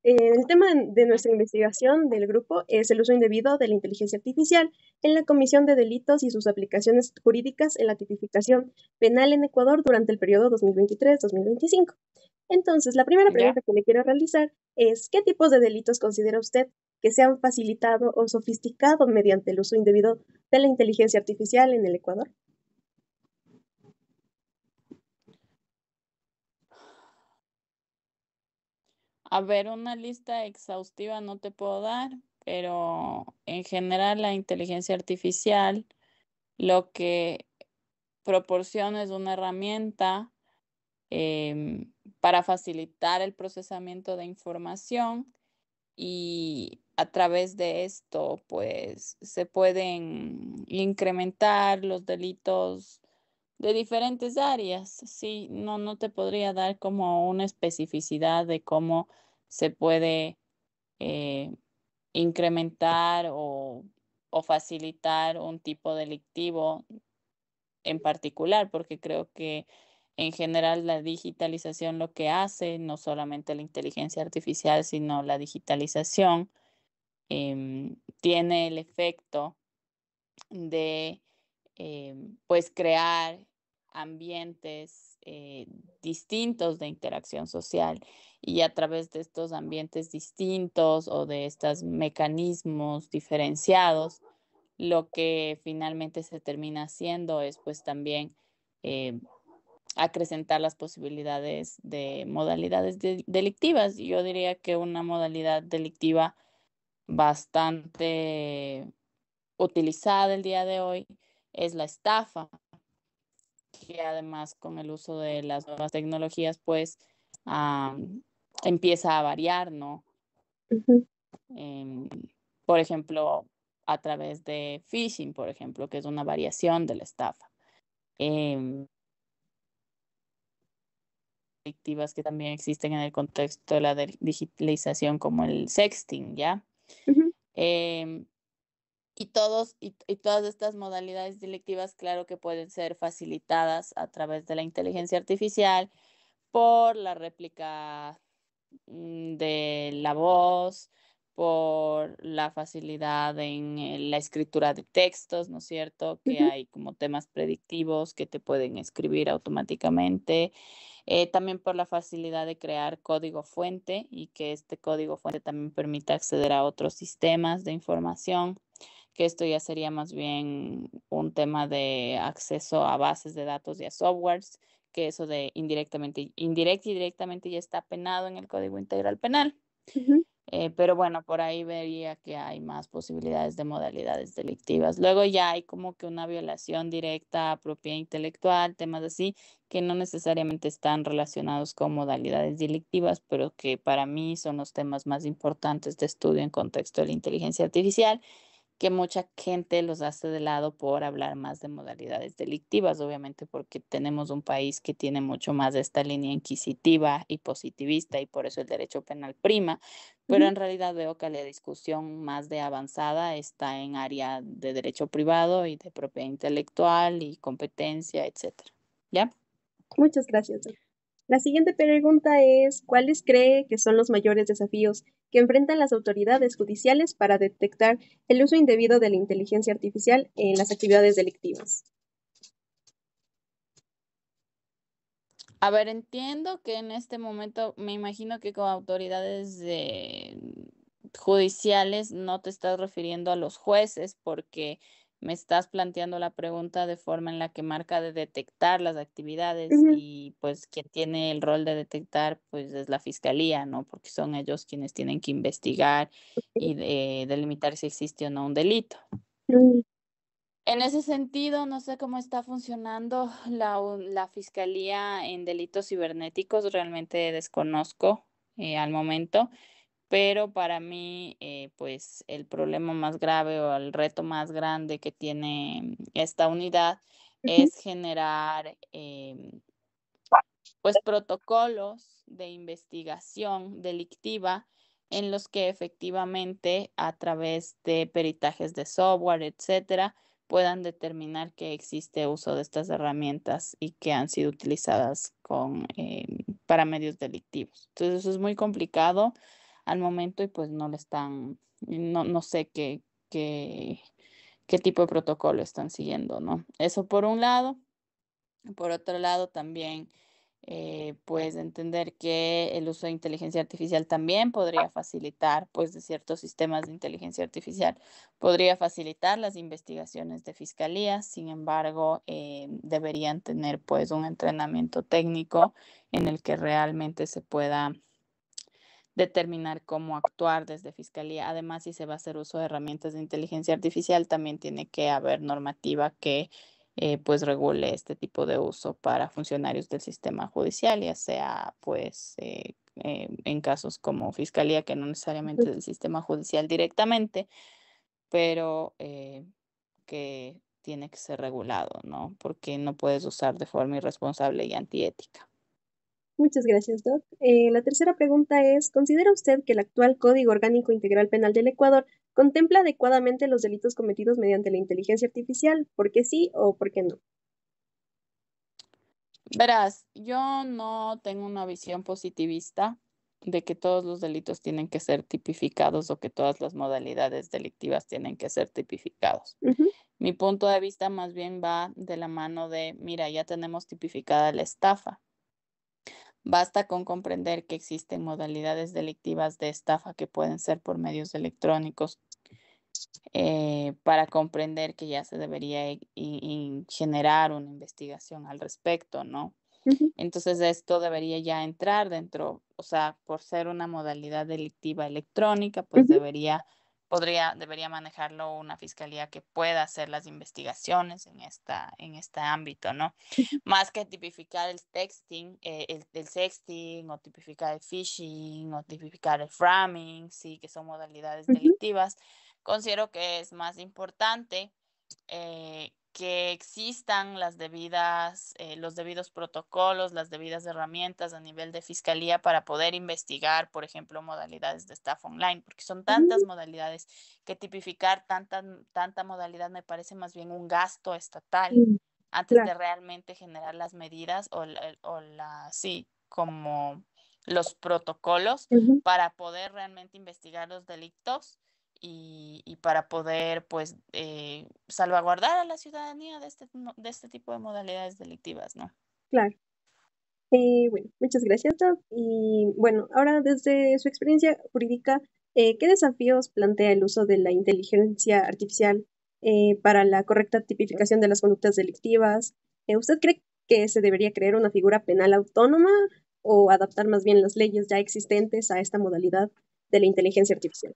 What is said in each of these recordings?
El tema de nuestra investigación del grupo es el uso indebido de la inteligencia artificial en la comisión de delitos y sus aplicaciones jurídicas en la tipificación penal en Ecuador durante el periodo 2023-2025. Entonces, la primera ¿Ya? pregunta que le quiero realizar es, ¿qué tipos de delitos considera usted que se han facilitado o sofisticado mediante el uso indebido de la inteligencia artificial en el Ecuador? A ver, una lista exhaustiva no te puedo dar, pero en general la inteligencia artificial lo que proporciona es una herramienta para facilitar el procesamiento de información y a través de esto, pues se pueden incrementar los delitos de diferentes áreas. Sí, no te podría dar como una especificidad de cómo se puede eh, incrementar o facilitar un tipo delictivo en particular, porque creo que en general la digitalización lo que hace, no solamente la inteligencia artificial, sino la digitalización, tiene el efecto de pues crear ambientes distintos de interacción social y a través de estos ambientes distintos o de estos mecanismos diferenciados, lo que finalmente se termina haciendo es pues también eh, acrecentar las posibilidades de modalidades delictivas. Yo diría que una modalidad delictiva bastante utilizada el día de hoy es la estafa, que además con el uso de las nuevas tecnologías, pues empieza a variar, ¿no? Ujú. Em, por ejemplo, a través de phishing, por ejemplo, que es una variación de la estafa. Em, Adictivas que también existen en el contexto de la digitalización, como el sexting, ¿ya? Ujú. Em, y todas estas modalidades delictivas, claro que pueden ser facilitadas a través de la inteligencia artificial por la réplica de la voz, por la facilidad en la escritura de textos, ¿no es cierto? Que Ujú. hay como temas predictivos que te pueden escribir automáticamente. También por la facilidad de crear código fuente y que este código fuente también permita acceder a otros sistemas de información, que esto ya sería más bien un tema de acceso a bases de datos y a softwares, que eso de indirecta y directamente ya está penado en el Código Integral Penal. Ujú. Pero bueno, por ahí vería que hay más posibilidades de modalidades delictivas. Luego ya hay como que una violación directa a propiedad intelectual, temas así, que no necesariamente están relacionados con modalidades delictivas, pero que para mí son los temas más importantes de estudio en contexto de la inteligencia artificial, que mucha gente los hace de lado por hablar más de modalidades delictivas, obviamente porque tenemos un país que tiene mucho más de esta línea inquisitiva y positivista y por eso el derecho penal prima, pero Ujú. en realidad veo que la discusión más de avanzada está en área de derecho privado y de propiedad intelectual y competencia, etcétera. ¿Ya? Muchas gracias, doctor. La siguiente pregunta es, ¿cuáles cree que son los mayores desafíos que enfrentan las autoridades judiciales para detectar el uso indebido de la inteligencia artificial en las actividades delictivas? A ver, entiendo que en este momento me imagino que con autoridades judiciales no te estás refiriendo a los jueces porque me estás planteando la pregunta de forma en la que marca de detectar las actividades Ujú. y pues quien tiene el rol de detectar pues es la fiscalía, ¿no? Porque son ellos quienes tienen que investigar y delimitar si existe o no un delito. Mm. En ese sentido, no sé cómo está funcionando la Fiscalía en delitos cibernéticos, realmente desconozco al momento, pero para mí, pues el problema más grave o el reto más grande que tiene esta unidad Ujú. es generar pues protocolos de investigación delictiva en los que efectivamente a través de peritajes de software, etcétera, puedan determinar que existe uso de estas herramientas y que han sido utilizadas para medios delictivos. Entonces, eso es muy complicado. al momento y pues no le están, no sé qué tipo de protocolo están siguiendo, ¿no? Eso por un lado. Por otro lado, también pues entender que el uso de inteligencia artificial también podría facilitar, pues de ciertos sistemas de inteligencia artificial, podría facilitar las investigaciones de fiscalía. Sin embargo, deberían tener pues un entrenamiento técnico en el que realmente se pueda determinar cómo actuar desde fiscalía. Además, si se va a hacer uso de herramientas de inteligencia artificial, también tiene que haber normativa que pues regule este tipo de uso para funcionarios del sistema judicial, ya sea pues en casos como fiscalía, que no necesariamente del sistema judicial directamente, pero que tiene que ser regulado, ¿no? Porque no puedes usar de forma irresponsable y antiética. Muchas gracias, Doc. La tercera pregunta es, ¿considera usted que el actual Código Orgánico Integral Penal del Ecuador contempla adecuadamente los delitos cometidos mediante la inteligencia artificial? ¿Por qué sí o por qué no? Verás, yo no tengo una visión positivista de que todos los delitos tienen que ser tipificados o que todas las modalidades delictivas tienen que ser tipificados. Ujú, Mi punto de vista más bien va de la mano de, mira, ya tenemos tipificada la estafa. Basta con comprender que existen modalidades delictivas de estafa que pueden ser por medios electrónicos, para comprender que ya se debería generar una investigación al respecto, ¿no? ujú, Entonces, esto debería ya entrar dentro, o sea, por ser una modalidad delictiva electrónica, pues ujú, debería manejarlo una fiscalía que pueda hacer las investigaciones en este ámbito, ¿no? ujú, Más que tipificar el texting, el sexting, o tipificar el phishing, o tipificar el framing, sí, que son modalidades ujú, delictivas. Considero que es más importante que existan los debidos protocolos, las debidas herramientas a nivel de fiscalía para poder investigar, por ejemplo, modalidades de estafa online, porque son tantas ujú, modalidades que tipificar tanta modalidad me parece más bien un gasto estatal mm, antes claro. de realmente generar las medidas sí, como los protocolos Ujú, para poder realmente investigar los delitos y para poder, pues, salvaguardar a la ciudadanía de este tipo de modalidades delictivas, ¿no? claro. Bueno, muchas gracias, Doc. Y bueno, ahora desde su experiencia jurídica, ¿qué desafíos plantea el uso de la inteligencia artificial para la correcta tipificación de las conductas delictivas? ¿Usted cree que se debería crear una figura penal autónoma o adaptar más bien las leyes ya existentes a esta modalidad de la inteligencia artificial?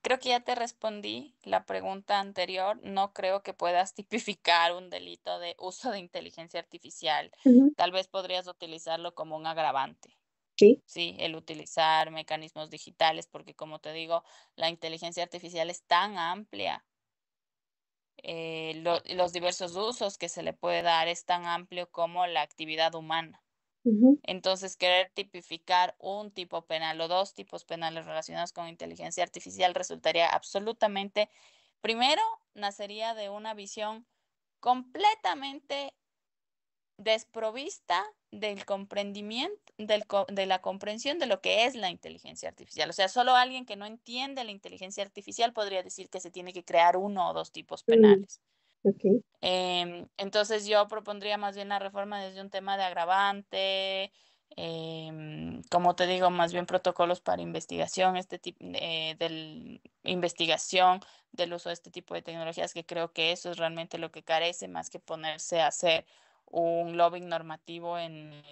Creo que ya te respondí la pregunta anterior. No creo que puedas tipificar un delito de uso de inteligencia artificial. Ujú, Tal vez podrías utilizarlo como un agravante. sí. Sí, el utilizar mecanismos digitales, porque como te digo, la inteligencia artificial es tan amplia, los diversos usos que se le puede dar es tan amplio como la actividad humana. Ujú, Entonces, querer tipificar un tipo penal o dos tipos penales relacionados con inteligencia artificial resultaría absolutamente, primero, nacería de una visión completamente desprovista del comprendimiento, de la comprensión de lo que es la inteligencia artificial. O sea, solo alguien que no entiende la inteligencia artificial podría decir que se tiene que crear uno o dos tipos mm, penales. ok. Entonces yo propondría más bien la reforma desde un tema de agravante, como te digo, más bien protocolos para investigación, este tipo del investigación del uso de este tipo de tecnologías, que creo que eso es realmente lo que carece, más que ponerse a hacer un lobbying normativo en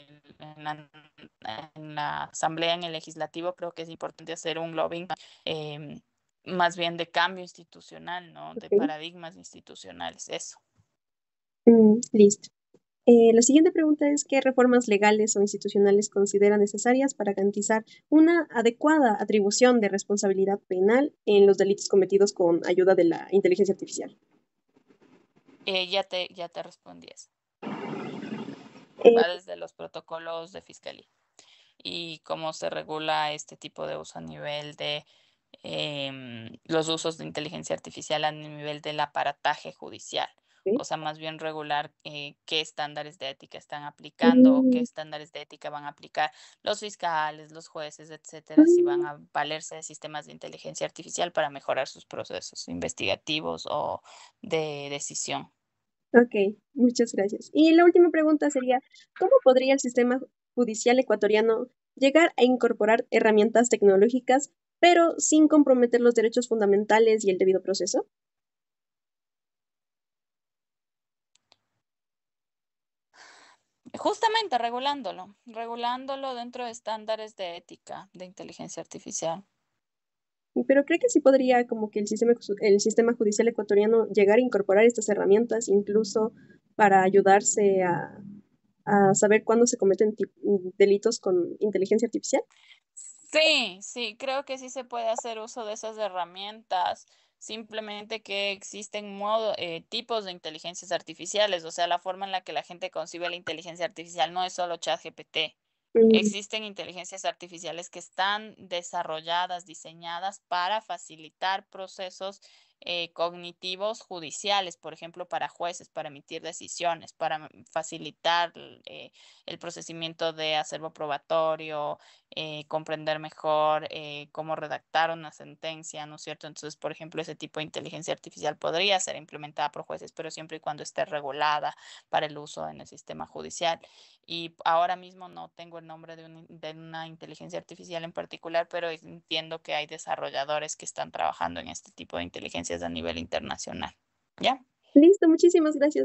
la asamblea, en el legislativo. Creo que es importante hacer un lobbying em, más bien de cambio institucional, ¿no? De Ok. paradigmas institucionales, eso. Listo. La siguiente pregunta es, ¿qué reformas legales o institucionales considera necesarias para garantizar una adecuada atribución de responsabilidad penal en los delitos cometidos con ayuda de la inteligencia artificial? Ya te respondí eso. Eh, Va desde los protocolos de fiscalía y cómo se regula este tipo de uso a nivel de los usos de inteligencia artificial a nivel del aparataje judicial. ¿Ok? o sea, más bien regular qué estándares de ética están aplicando o qué Mm, estándares de ética van a aplicar los fiscales, los jueces, etcétera, si van mm, a valerse de sistemas de inteligencia artificial para mejorar sus procesos investigativos o de decisión. ok, muchas gracias. Y la última pregunta sería, ¿cómo podría el sistema judicial ecuatoriano llegar a incorporar herramientas tecnológicas, pero sin comprometer los derechos fundamentales y el debido proceso? Justamente regulándolo dentro de estándares de ética de inteligencia artificial. Pero creo que sí podría como que el sistema judicial ecuatoriano llegar a incorporar estas herramientas, incluso para ayudarse a saber cuándo se cometen delitos con inteligencia artificial. Sí, sí, creo que sí se puede hacer uso de esas herramientas, simplemente que existen tipos de inteligencias artificiales, o sea, la forma en la que la gente concibe la inteligencia artificial no es solo ChatGPT. Mm, Existen inteligencias artificiales que están desarrolladas, diseñadas para facilitar procesos cognitivos judiciales, por ejemplo, para jueces, para emitir decisiones, para facilitar el procesamiento de acervo probatorio, comprender mejor cómo redactar una sentencia, ¿no es cierto? Entonces, por ejemplo, ese tipo de inteligencia artificial podría ser implementada por jueces, pero siempre y cuando esté regulada para el uso en el sistema judicial. Y ahora mismo no tengo el nombre de una inteligencia artificial en particular, pero entiendo que hay desarrolladores que están trabajando en este tipo de inteligencias a nivel internacional. ¿Ya? listo, muchísimas gracias.